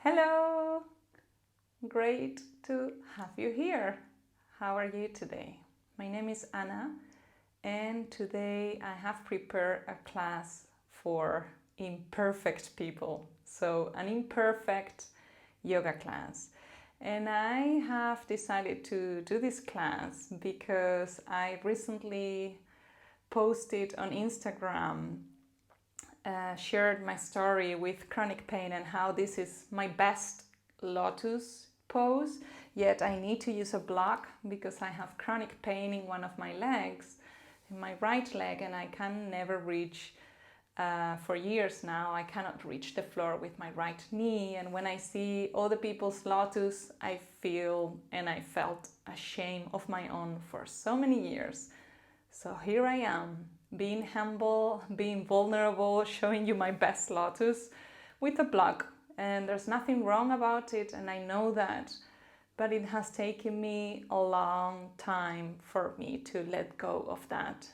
Hello! Great to have you here. How are you today? My name is Anna, and today I have prepared a class for imperfect people. So, an imperfect yoga class. And I have decided to do this class because I recently posted on Instagram, shared my story with chronic pain and how this is my best lotus pose, yet I need to use a block because I have chronic pain in one of my legs, in my right leg, and I can never reach, for years now, I cannot reach the floor with my right knee. And when I see other people's lotus, I feel and I felt ashamed of my own for so many years. So here I am, being humble, being vulnerable, showing you my best lotus with a block. And there's nothing wrong about it, and I know that. But it has taken me a long time for me to let go of that.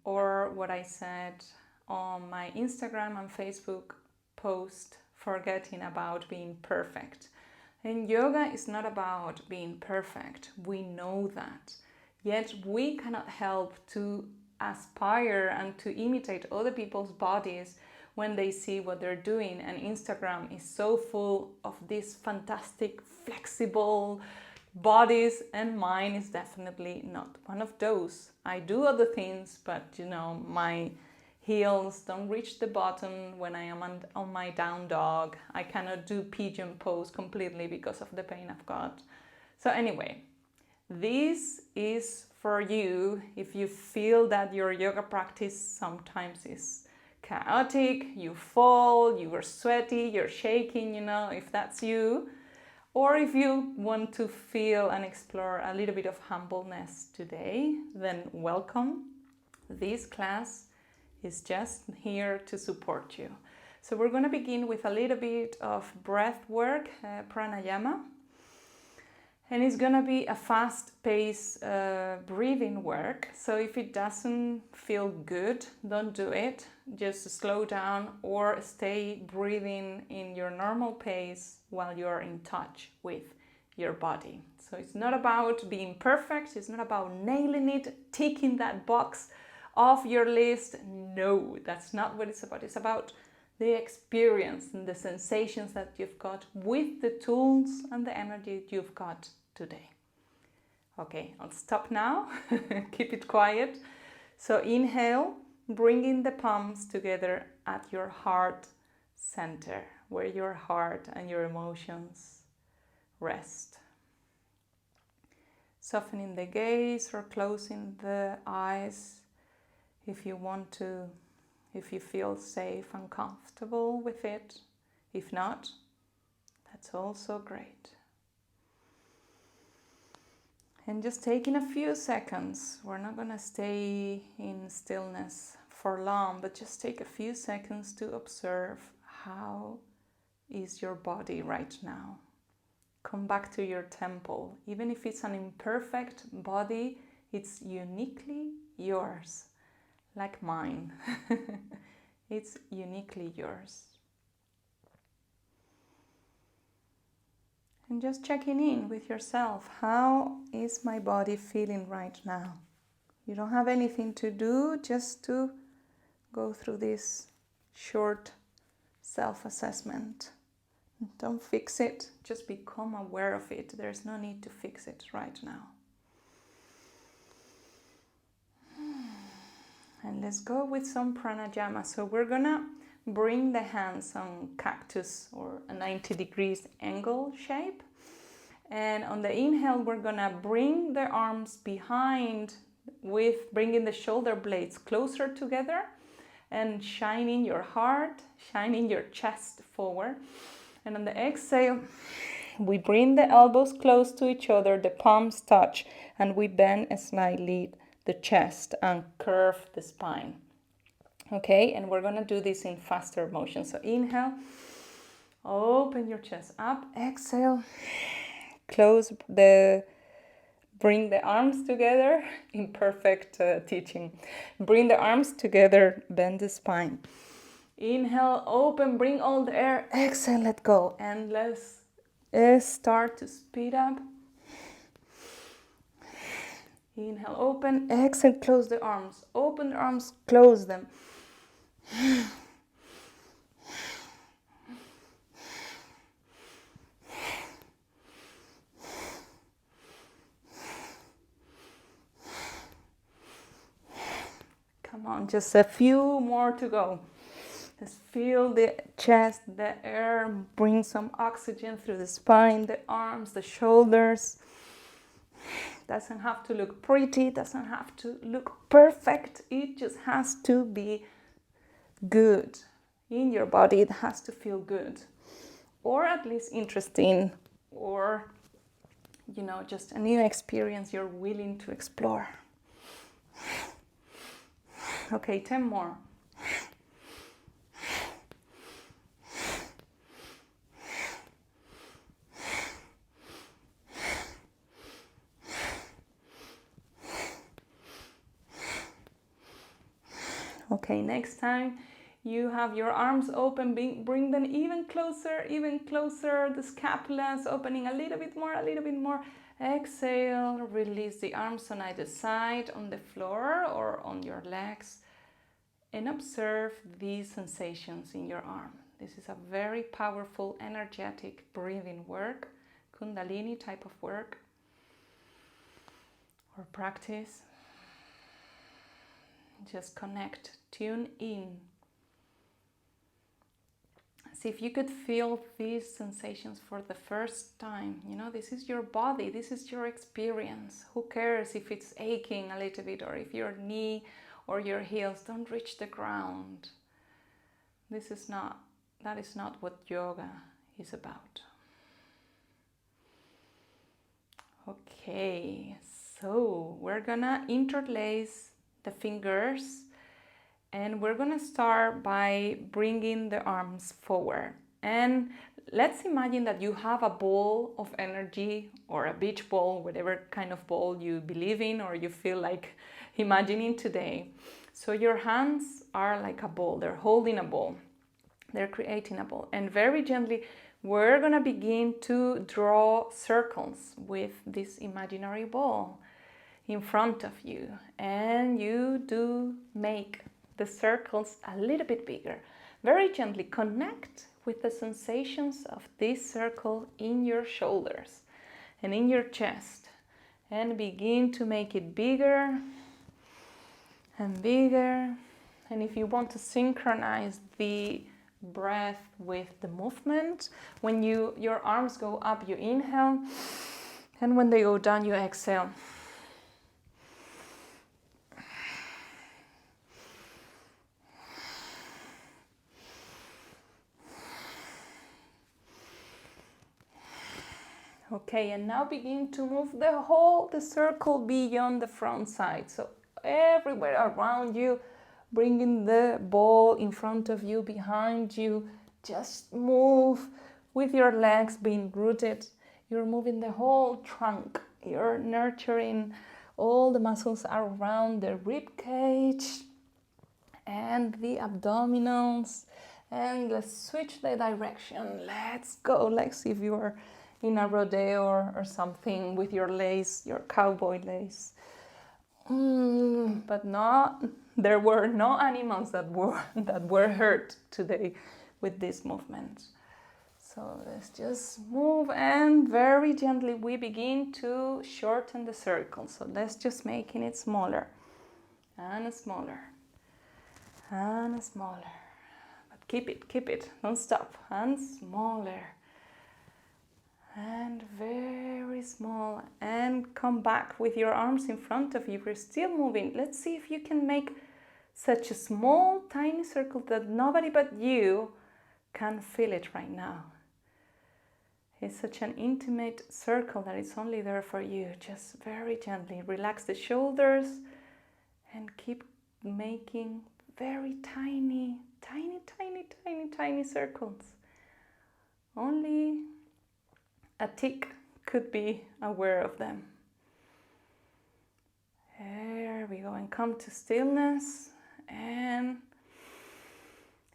Or what I said on my Instagram and Facebook post, forgetting about being perfect. And yoga is not about being perfect. We know that. Yet we cannot help to aspire and to imitate other people's bodies when they see what they're doing. And Instagram is so full of these fantastic, flexible bodies, and mine is definitely not one of those. I do other things, but my heels don't reach the bottom when I am on my down dog. I cannot do pigeon pose completely because of the pain I've got. So anyway, this is for you if you feel that your yoga practice sometimes is chaotic, you fall, you are sweaty, you're shaking, if that's you. Or if you want to feel and explore a little bit of humbleness today, then welcome. This class is just here to support you. So we're going to begin with a little bit of breath work, pranayama. And it's going to be a fast-paced breathing work. So if it doesn't feel good, don't do it. Just slow down or stay breathing in your normal pace while you're in touch with your body. So it's not about being perfect. It's not about nailing it, ticking that box off your list. No, that's not what it's about. It's about the experience and the sensations that you've got with the tools and the energy you've got today. Okay, I'll stop now. Keep it quiet. So inhale, bringing the palms together at your heart center, where your heart and your emotions rest. Softening the gaze or closing the eyes if you want to, if you feel safe and comfortable with it. If not, that's also great. And just taking a few seconds, we're not going to stay in stillness for long, but just take a few seconds to observe how is your body right now. Come back to your temple. Even if it's an imperfect body, it's uniquely yours, like mine. It's uniquely yours. And just checking in with yourself. How is my body feeling right now? You don't have anything to do, just to go through this short self-assessment. Don't fix it, just become aware of it. There's no need to fix it right now. And let's go with some pranayama. So we're gonna bring the hands on cactus or a 90 degrees angle shape. And on the inhale, we're gonna bring the arms behind with bringing the shoulder blades closer together and shining your heart, shining your chest forward. And on the exhale, we bring the elbows close to each other, the palms touch, and we bend slightly the chest and curve the spine. Okay, and we're gonna do this in faster motion. So inhale, open your chest up, exhale, bring the arms together, imperfect teaching. Bring the arms together, bend the spine. Inhale, open, bring all the air. Exhale, let go. And let's start to speed up. Inhale, open. Exhale, close the arms. Open the arms, close them. Come on, just a few more to go. Just feel the chest, the air, bring some oxygen through the spine, the arms, the shoulders. Doesn't have to look pretty, doesn't have to look perfect. It just has to be good. In your body, it has to feel good. Or at least interesting. Or, just a new experience you're willing to explore. Okay, 10 more. Okay, next time you have your arms open, bring them even closer, the scapulas opening a little bit more. Exhale, release the arms on either side, on the floor or on your legs, and observe these sensations in your arm. This is a very powerful, energetic breathing work, Kundalini type of work or practice. Just connect, tune in. See if you could feel these sensations for the first time. This is your body, this is your experience. Who cares if it's aching a little bit or if your knee or your heels don't reach the ground? That is not what yoga is about. Okay, so we're gonna interlace the fingers, and we're gonna start by bringing the arms forward. And let's imagine that you have a ball of energy or a beach ball, whatever kind of ball you believe in or you feel like imagining today. So your hands are like a ball, they're holding a ball, they're creating a ball, and very gently we're gonna begin to draw circles with this imaginary ball in front of you, and you do make the circles a little bit bigger. Very gently connect with the sensations of this circle in your shoulders and in your chest, and begin to make it bigger and bigger. And if you want to synchronize the breath with the movement, when your arms go up, you inhale, and when they go down, you exhale. Okay, and now begin to move the circle beyond the front side. So everywhere around you, bringing the ball in front of you, behind you. Just move with your legs being rooted. You're moving the whole trunk. You're nurturing all the muscles around the rib cage and the abdominals. And let's switch the direction. Let's go. Like if you're in a rodeo or something with your lace, your cowboy lace. But there were no animals that were hurt today with this movement. So let's just move, and very gently we begin to shorten the circle. So let's just making it smaller and smaller and smaller. But keep it, don't stop. And smaller. And very small, and come back with your arms in front of you. We're still moving. Let's see if you can make such a small, tiny circle that nobody but you can feel it right now. It's such an intimate circle that it's only there for you. Just very gently relax the shoulders and keep making very tiny, tiny, tiny, tiny, tiny circles. Only a tick could be aware of them. There we go, and come to stillness, and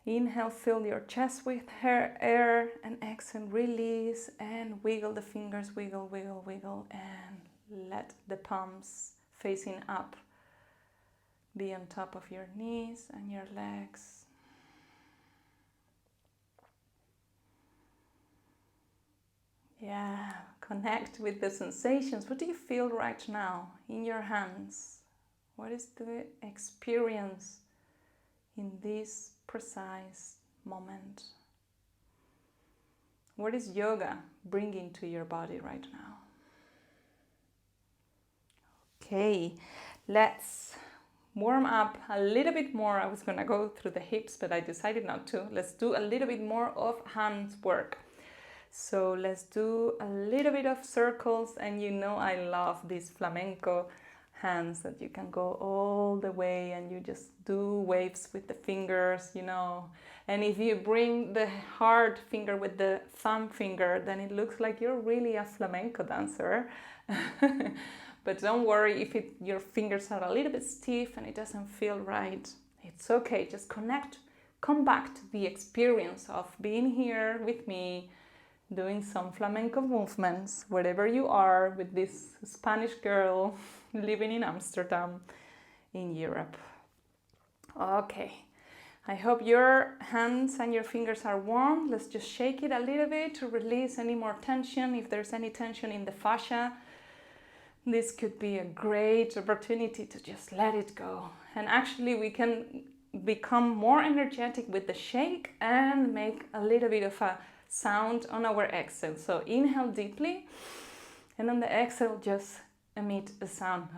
Inhale, fill your chest with air, and exhale, release, and wiggle the fingers, wiggle, wiggle, wiggle, and let the palms facing up be on top of your knees and your legs. Yeah, connect with the sensations. What do you feel right now in your hands? What is the experience in this precise moment? What is yoga bringing to your body right now? Okay, let's warm up a little bit more. I was gonna go through the hips, but I decided not to. Let's do a little bit more of hands work. So let's do a little bit of circles, and you know I love these flamenco hands that you can go all the way and you just do waves with the fingers, you know. And if you bring the hard finger with the thumb finger, then it looks like you're really a flamenco dancer. But don't worry if your fingers are a little bit stiff and it doesn't feel right. It's okay, just connect, come back to the experience of being here with me, doing some flamenco movements wherever you are with this Spanish girl living in Amsterdam in Europe. Okay, I hope your hands and your fingers are warm. Let's just shake it a little bit to release any more tension. If there's any tension in the fascia, this could be a great opportunity to just let it go. And actually we can become more energetic with the shake and make a little bit of a sound on our exhale. So inhale deeply, and on the exhale just emit a sound.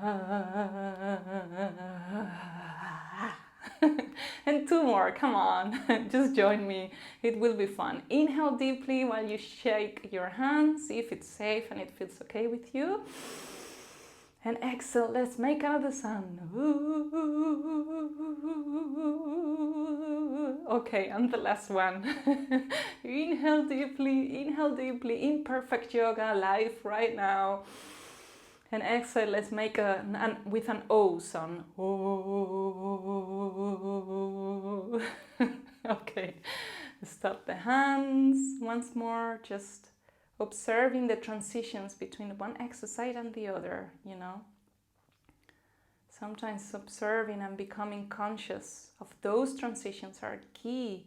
And two more, come on, just join me, it will be fun. Inhale deeply while you shake your hands, see if it's safe and it feels okay with you. And exhale, let's make another sound. Okay, and the last one. Inhale deeply, Imperfect Yoga, live right now. And exhale, let's make with an O sound. Okay, stop the hands once more, just observing the transitions between one exercise and the other, you know. Sometimes observing and becoming conscious of those transitions are key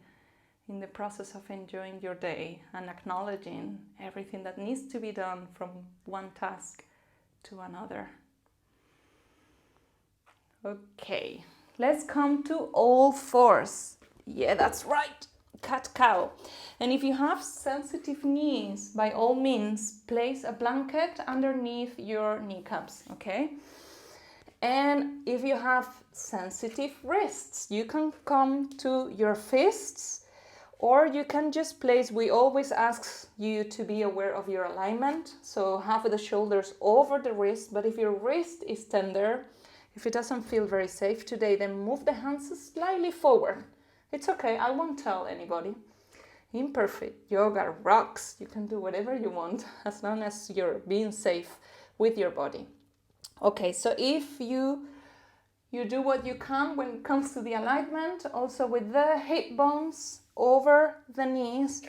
in the process of enjoying your day and acknowledging everything that needs to be done from one task to another. Okay, let's come to all fours. Yeah, that's right. Cat cow. And if you have sensitive knees, by all means, place a blanket underneath your kneecaps, okay? And if you have sensitive wrists, you can come to your fists, or you can just place, we always ask you to be aware of your alignment, so have the shoulders over the wrist, but if your wrist is tender, if it doesn't feel very safe today, then move the hands slightly forward. It's okay, I won't tell anybody. Imperfect Yoga rocks. You can do whatever you want as long as you're being safe with your body. Okay, so if you do what you can when it comes to the alignment, also with the hip bones over the knees,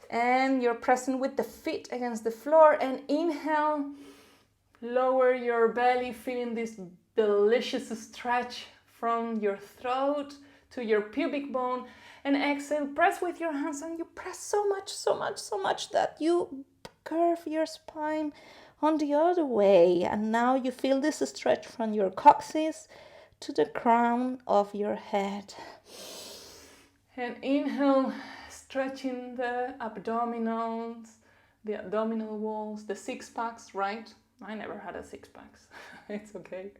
and you're pressing with the feet against the floor, and inhale, lower your belly, feeling this delicious stretch from your throat to your pubic bone, and exhale, press with your hands, and you press so much that you curve your spine on the other way, and now you feel this stretch from your coccyx to the crown of your head. And inhale, stretching the abdominals, the abdominal walls, the six packs, right? I never had a six packs. It's okay.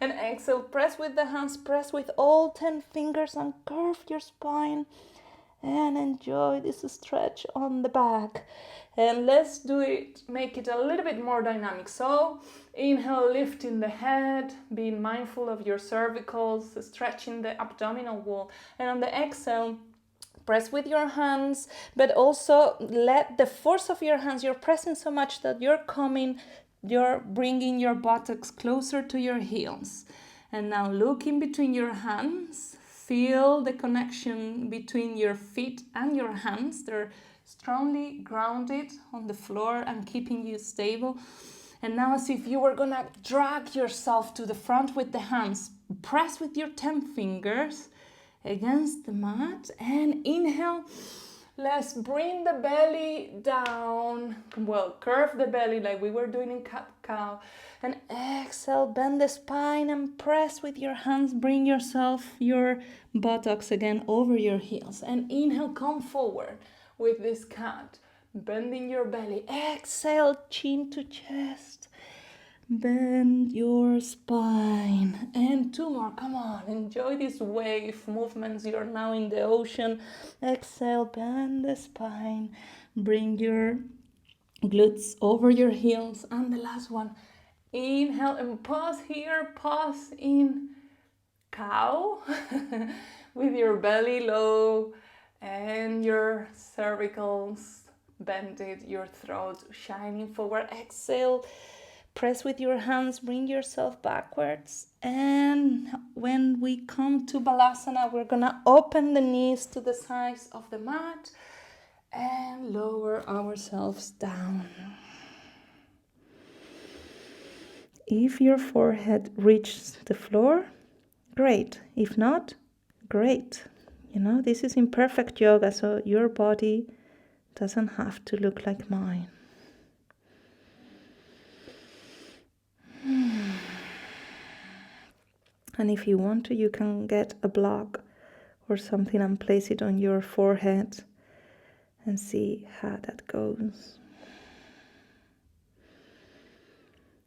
And exhale, press with the hands, press with all 10 fingers and curve your spine and enjoy this stretch on the back. And let's do it, make it a little bit more dynamic. So inhale, lifting the head, being mindful of your cervicals, stretching the abdominal wall. And on the exhale, press with your hands, but also let the force of your hands, you're pressing so much that you're bringing your buttocks closer to your heels. And now look in between your hands, Feel the connection between your feet and your hands. They're strongly grounded on the floor and keeping you stable. And now, as if you were gonna drag yourself to the front with the hands, press with your 10 fingers against the mat and inhale. Let's bring the belly down. Well, curve the belly like we were doing in cat-cow. And exhale, bend the spine and press with your hands. Bring yourself, your buttocks again over your heels. And inhale, come forward with this cat. Bending your belly. Exhale, chin to chest. Bend your spine. And 2 more. Come on. Enjoy these wave movements. You're now in the ocean. Exhale. Bend the spine. Bring your glutes over your heels. And the last one. Inhale and pause here. Pause in cow. With your belly low and your cervicals bended. Your throat shining forward. Exhale. Press with your hands, bring yourself backwards. And when we come to Balasana, we're gonna open the knees to the sides of the mat and lower ourselves down. If your forehead reaches the floor, great. If not, great. You know, this is imperfect yoga, so your body doesn't have to look like mine. And if you want to, you can get a block or something and place it on your forehead and see how that goes.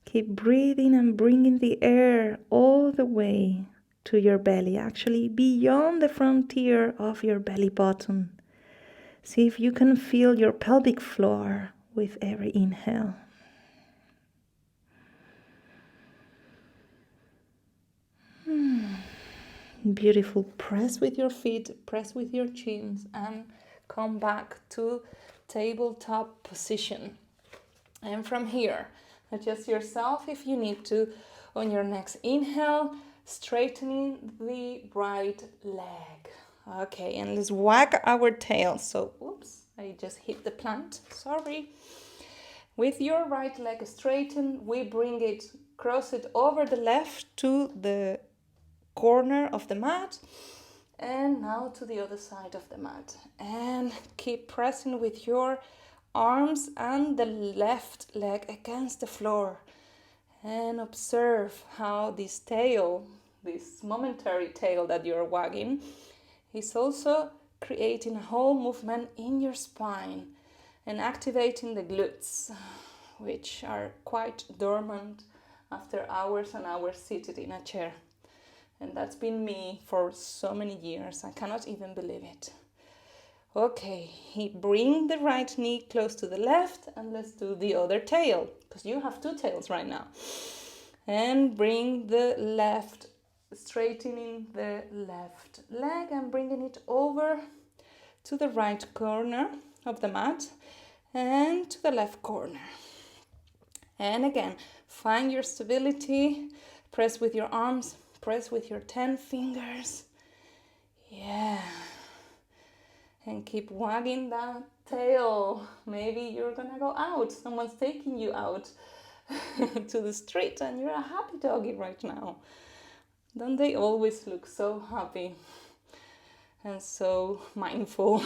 Keep breathing and bringing the air all the way to your belly, actually beyond the frontier of your belly button. See if you can feel your pelvic floor with every inhale. Beautiful. Press with your feet, press with your chins, and come back to tabletop position. And from here, adjust yourself if you need to. On your next inhale, straightening the right leg. Okay, and let's wag our tail. So, oops, I just hit the plant. Sorry. With your right leg straightened, we bring it, cross it over the left to the corner of the mat, and now to the other side of the mat. And keep pressing with your arms and the left leg against the floor. And observe how this tail, this momentary tail that you're wagging, is also creating a whole movement in your spine and activating the glutes, which are quite dormant after hours and hours seated in a chair. And that's been me for so many years. I cannot even believe it. Okay, bring the right knee close to the left and let's do the other tail, because you have 2 tails right now. And bring the left, straightening the left leg and bringing it over to the right corner of the mat and to the left corner. And again, find your stability, press with your arms, press with your 10 fingers. Yeah. And keep wagging that tail. Maybe you're gonna go out. Someone's taking you out to the street and you're a happy doggy right now. Don't they always look so happy and so mindful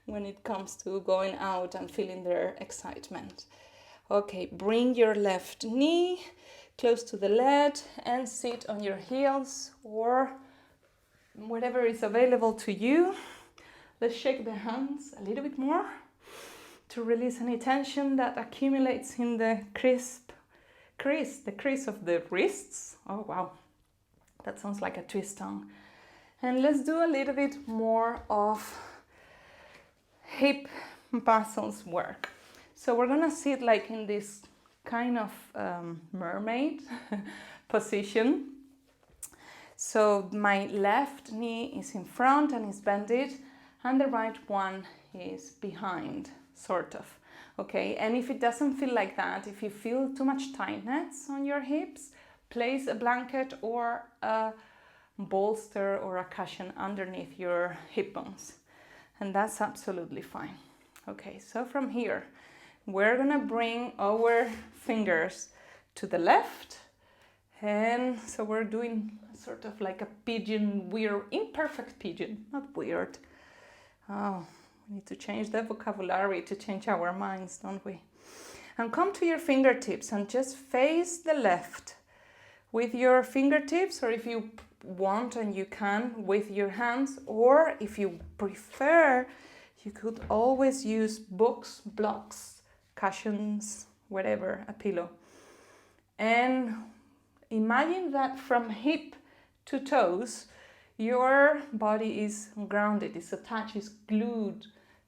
when it comes to going out and feeling their excitement? Okay, bring your left knee close to the leg and sit on your heels or whatever is available to you. Let's shake the hands a little bit more to release any tension that accumulates in the crease of the wrists. Oh wow, that sounds like a twist tongue. And let's do a little bit more of hip muscles work. So we're gonna sit like in this kind of mermaid position. So my left knee is in front and is bended, and the right one is behind, sort of. Okay, and if it doesn't feel like that, if you feel too much tightness on your hips, place a blanket or a bolster or a cushion underneath your hip bones. And that's absolutely fine. Okay, so from here, we're gonna bring our fingers to the left. And so we're doing sort of like a pigeon, weird, imperfect pigeon, not weird. Oh, we need to change the vocabulary to change our minds, don't we? And come to your fingertips and just face the left with your fingertips, or if you want and you can, with your hands, or if you prefer, you could always use books, blocks, cushions, whatever, a pillow. And imagine that from hip to toes, your body is grounded, is attached, is glued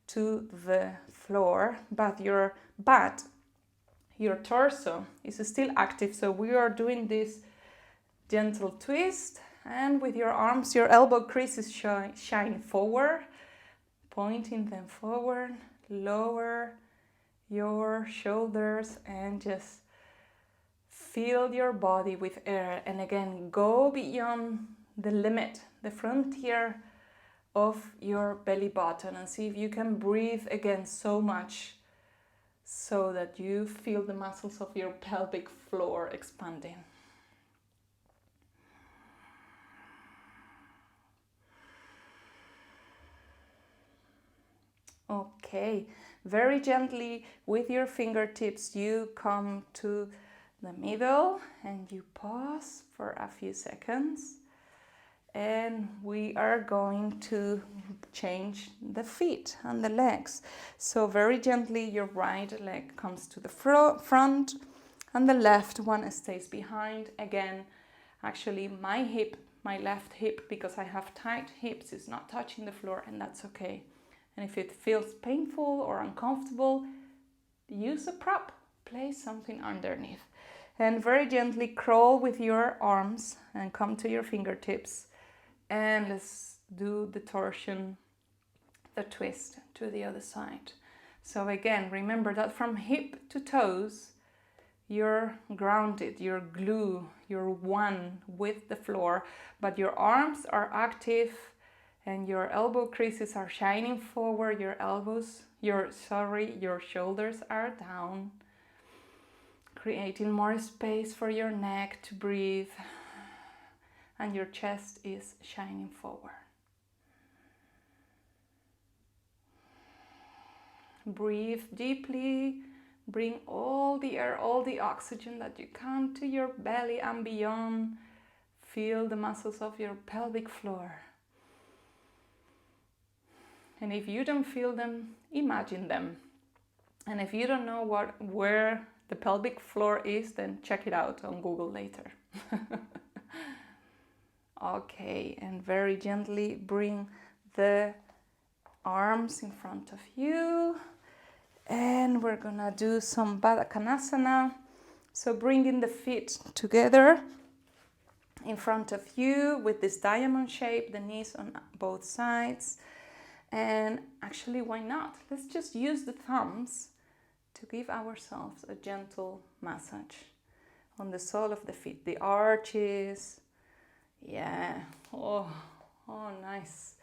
to the floor, but your butt, your torso is still active. So we are doing this gentle twist, and with your arms, your elbow creases shine forward, pointing them forward, lower your shoulders, and just fill your body with air. And again, go beyond the limit, the frontier of your belly button, and see if you can breathe again so much so that you feel the muscles of your pelvic floor expanding. Okay, very gently with your fingertips you come to the middle and you pause for a few seconds, and we are going to change the feet and the legs. So very gently your right leg comes to the front and the left one stays behind. Again, actually my left hip, because I have tight hips, is not touching the floor, and that's okay. And if it feels painful or uncomfortable, use a prop, place something underneath. And very gently crawl with your arms and come to your fingertips. And let's do the torsion, the twist to the other side. So again, remember that from hip to toes, you're grounded, you're glue, you're one with the floor, but your arms are active and your elbow creases are shining forward, your shoulders are down, creating more space for your neck to breathe, and your chest is shining forward. Breathe deeply, bring all the air, all the oxygen that you can to your belly and beyond. Feel the muscles of your pelvic floor. And if you don't feel them, imagine them. And if you don't know where the pelvic floor is, then check it out on Google later. Okay, and very gently bring the arms in front of you. And we're gonna do some Yoganasanas. So bringing the feet together in front of you with this diamond shape, the knees on both sides. And actually, why not? Let's just use the thumbs to give ourselves a gentle massage on the sole of the feet, the arches. Yeah, oh, nice.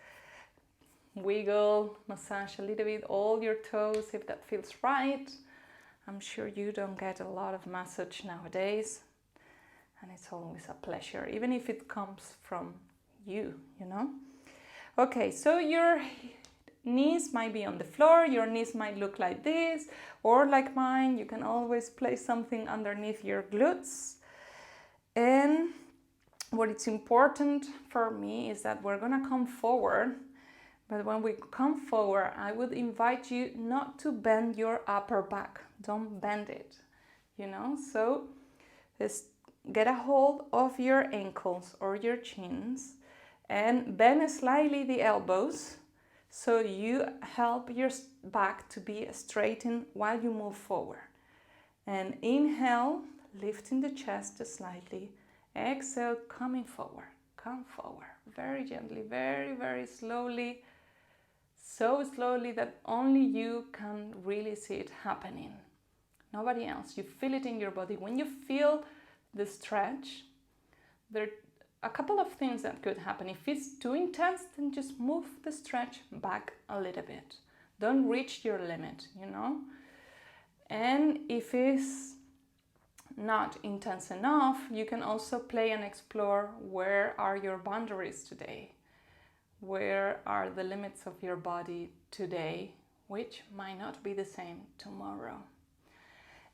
Wiggle, massage a little bit all your toes if that feels right. I'm sure you don't get a lot of massage nowadays, and it's always a pleasure, even if it comes from you, you know? Okay, so your knees might be on the floor, your knees might look like this, or like mine, you can always place something underneath your glutes. And what is important for me is that we're gonna come forward, but when we come forward, I would invite you not to bend your upper back. Don't bend it, you know? So just get a hold of your ankles or your chins and bend slightly the elbows so you help your back to be straightened while you move forward. And inhale, lifting the chest slightly. Exhale, coming forward. Come forward. Very gently, very, very slowly. So slowly that only you can really see it happening. Nobody else. You feel it in your body. When you feel the stretch, there a couple of things that could happen. If it's too intense, then just move the stretch back a little bit. Don't reach your limit, you know. And if it's not intense enough, you can also play and explore where are your boundaries today. Where are the limits of your body today, which might not be the same tomorrow.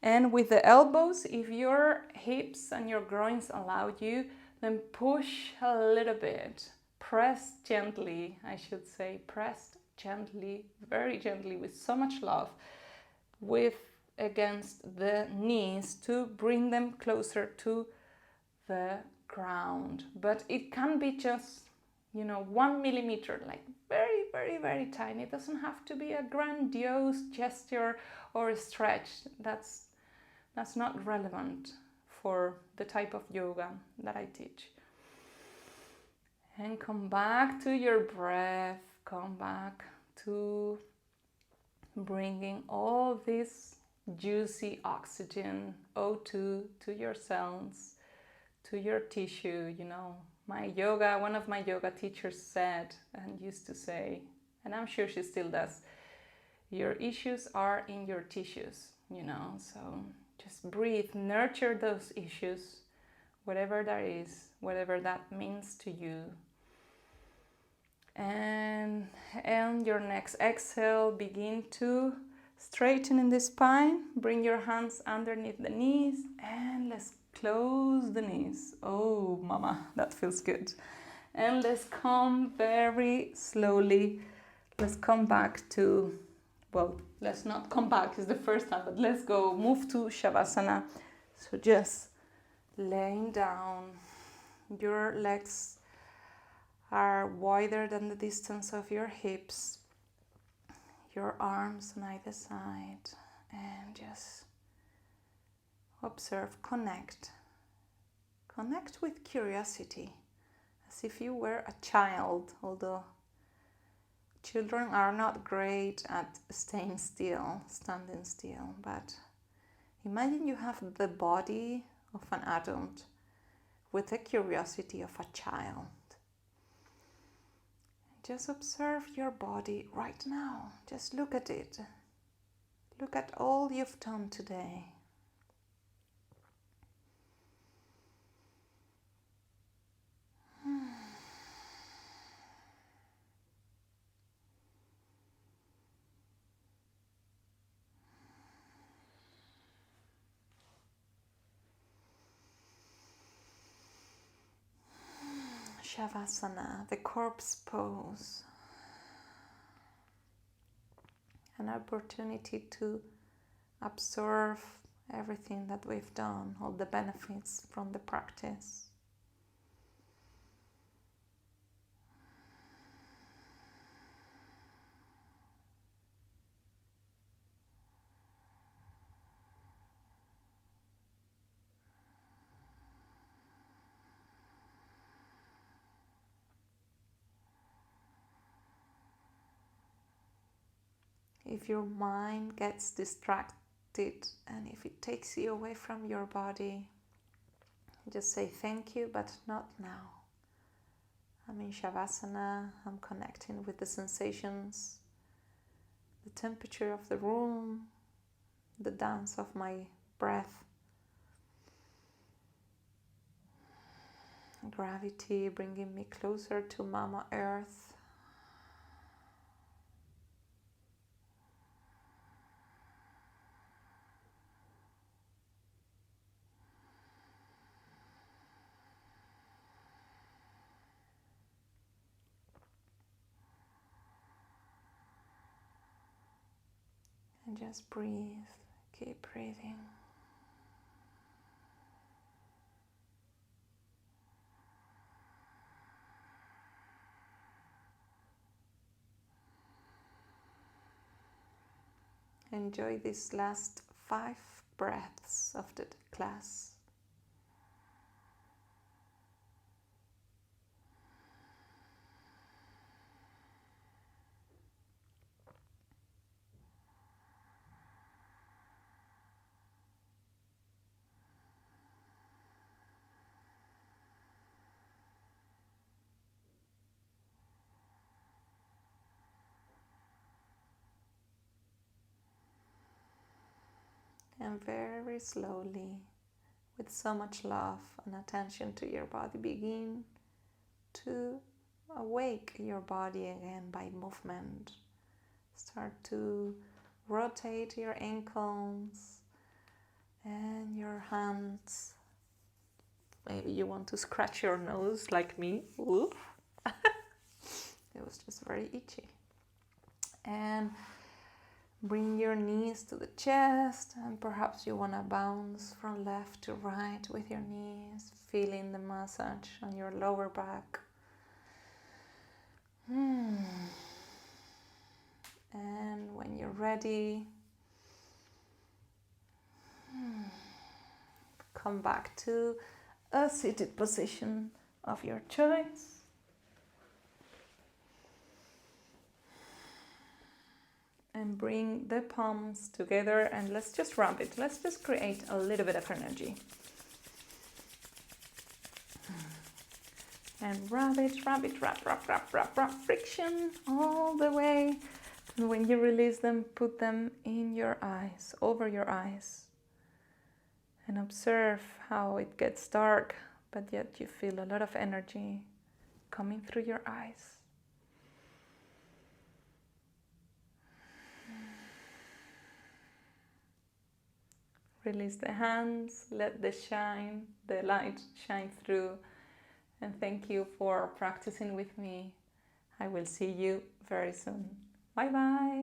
And with the elbows, if your hips and your groins allow you, then push a little bit. Press gently, I should say, press gently, very gently, with so much love, against the knees to bring them closer to the ground. But it can be just, 1 millimeter, like very, very, very tiny. It doesn't have to be a grandiose gesture or a stretch. That's not relevant for the type of yoga that I teach. And come back to your breath. Come back to bringing all this juicy oxygen, O2, to your cells, to your tissue. One of my yoga teachers said and used to say, and I'm sure she still does, your issues are in your tissues, so just breathe, nurture those issues, whatever that is, whatever that means to you. And your next exhale, begin to straighten in the spine. Bring your hands underneath the knees and let's close the knees. Oh, mama, that feels good. And let's come very slowly. Let's come back to, let's not come back, it's the first time, but let's go, move to Shavasana. So just laying down, your legs are wider than the distance of your hips, your arms on either side, and just observe, connect with curiosity, as if you were a child, although children are not great at standing still, but imagine you have the body of an adult with the curiosity of a child. Just observe your body right now. Just look at it. Look at all you've done today. Shavasana, the corpse pose. An opportunity to absorb everything that we've done, all the benefits from the practice. If your mind gets distracted and if it takes you away from your body, just say thank you, but not now. I'm in Shavasana, I'm connecting with the sensations, the temperature of the room, the dance of my breath, gravity bringing me closer to Mama Earth. And just breathe, keep breathing. Enjoy these last 5 breaths of the class. And very slowly, with so much love and attention to your body, begin to awake your body again by movement. Start to rotate your ankles and your hands. Maybe you want to scratch your nose like me. Oof. It was just very itchy. And bring your knees to the chest, and perhaps you want to bounce from left to right with your knees, feeling the massage on your lower back. And when you're ready, come back to a seated position of your choice. And bring the palms together and let's just rub it. Let's just create a little bit of energy. And rub it, rub, friction all the way. And when you release them, put them in your eyes, over your eyes. And observe how it gets dark, but yet you feel a lot of energy coming through your eyes. Release the hands, let the light shine through. And thank you for practicing with me. I will see you very soon. Bye bye.